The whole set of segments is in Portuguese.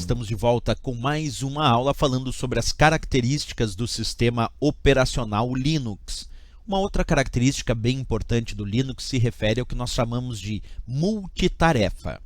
estamos de volta com mais uma aula falando sobre as características do sistema operacional Linux. Uma outra característica bem importante do Linux se refere ao que nós chamamos de multitarefa.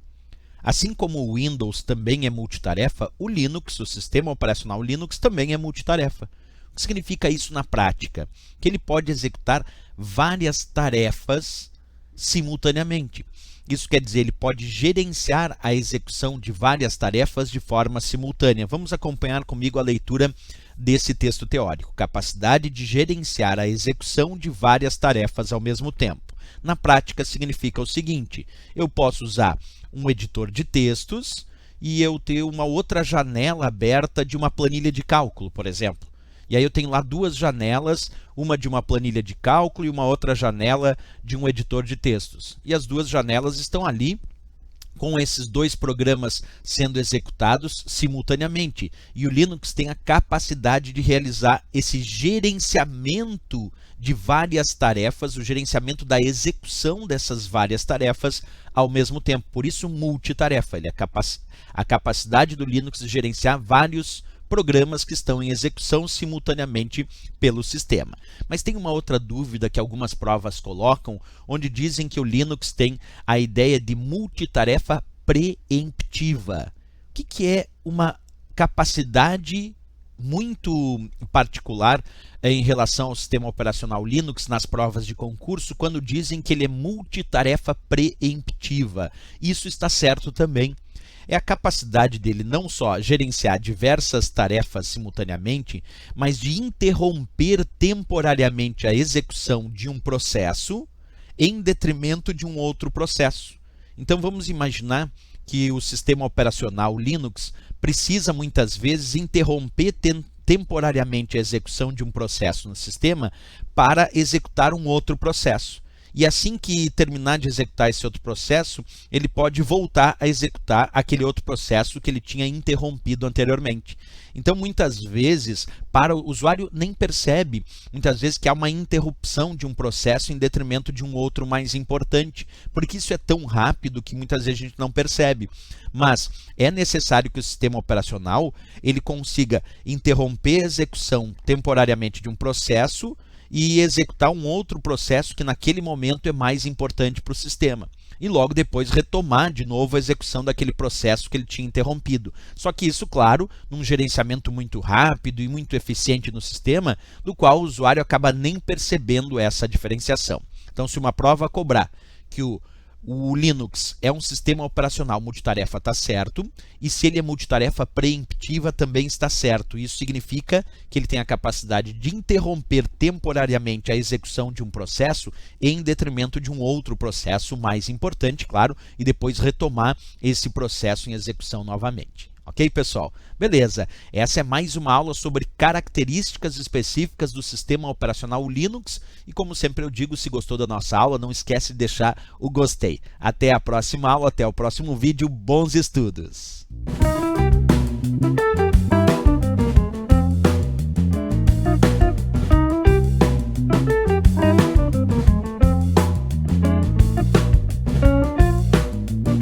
Assim como o Windows também é multitarefa, o Linux, o sistema operacional Linux, também é multitarefa. O que significa isso na prática? Que ele pode executar várias tarefas simultaneamente. Isso quer dizer, ele pode gerenciar a execução de várias tarefas de forma simultânea. Vamos acompanhar comigo a leitura desse texto teórico. Capacidade de gerenciar a execução de várias tarefas ao mesmo tempo. Na prática, significa o seguinte: eu posso usar um editor de textos e eu ter uma outra janela aberta de uma planilha de cálculo, por exemplo. E aí eu tenho lá duas janelas, uma de uma planilha de cálculo e uma outra janela de um editor de textos. E as duas janelas estão ali com esses dois programas sendo executados simultaneamente. E o Linux tem a capacidade de realizar esse gerenciamento de várias tarefas, o gerenciamento da execução dessas várias tarefas ao mesmo tempo. Por isso, multitarefa. A capacidade do Linux de gerenciar vários programas que estão em execução simultaneamente pelo sistema. Mas tem uma outra dúvida que algumas provas colocam, onde dizem que o Linux tem a ideia de multitarefa preemptiva. O que é uma capacidade muito particular em relação ao sistema operacional Linux nas provas de concurso, quando dizem que ele é multitarefa preemptiva? Isso está certo também. É a capacidade dele não só gerenciar diversas tarefas simultaneamente, mas de interromper temporariamente a execução de um processo em detrimento de um outro processo. Então vamos imaginar que o sistema operacional Linux precisa muitas vezes interromper temporariamente a execução de um processo no sistema para executar um outro processo. E assim que terminar de executar esse outro processo, ele pode voltar a executar aquele outro processo que ele tinha interrompido anteriormente. Então, muitas vezes, para o usuário nem percebe, muitas vezes, que há uma interrupção de um processo em detrimento de um outro mais importante, porque isso é tão rápido que muitas vezes a gente não percebe. Mas é necessário que o sistema operacional ele consiga interromper a execução temporariamente de um processo e executar um outro processo que naquele momento é mais importante para o sistema. E logo depois retomar de novo a execução daquele processo que ele tinha interrompido. Só que isso, claro, num gerenciamento muito rápido e muito eficiente no sistema, do qual o usuário acaba nem percebendo essa diferenciação. Então, se uma prova cobrar que o Linux é um sistema operacional multitarefa, está certo, e se ele é multitarefa preemptiva, também está certo. Isso significa que ele tem a capacidade de interromper temporariamente a execução de um processo em detrimento de um outro processo mais importante, claro, e depois retomar esse processo em execução novamente. Ok, pessoal? Beleza. Essa é mais uma aula sobre características específicas do sistema operacional Linux. E como sempre eu digo, se gostou da nossa aula, não esquece de deixar o gostei. Até a próxima aula, até o próximo vídeo. Bons estudos!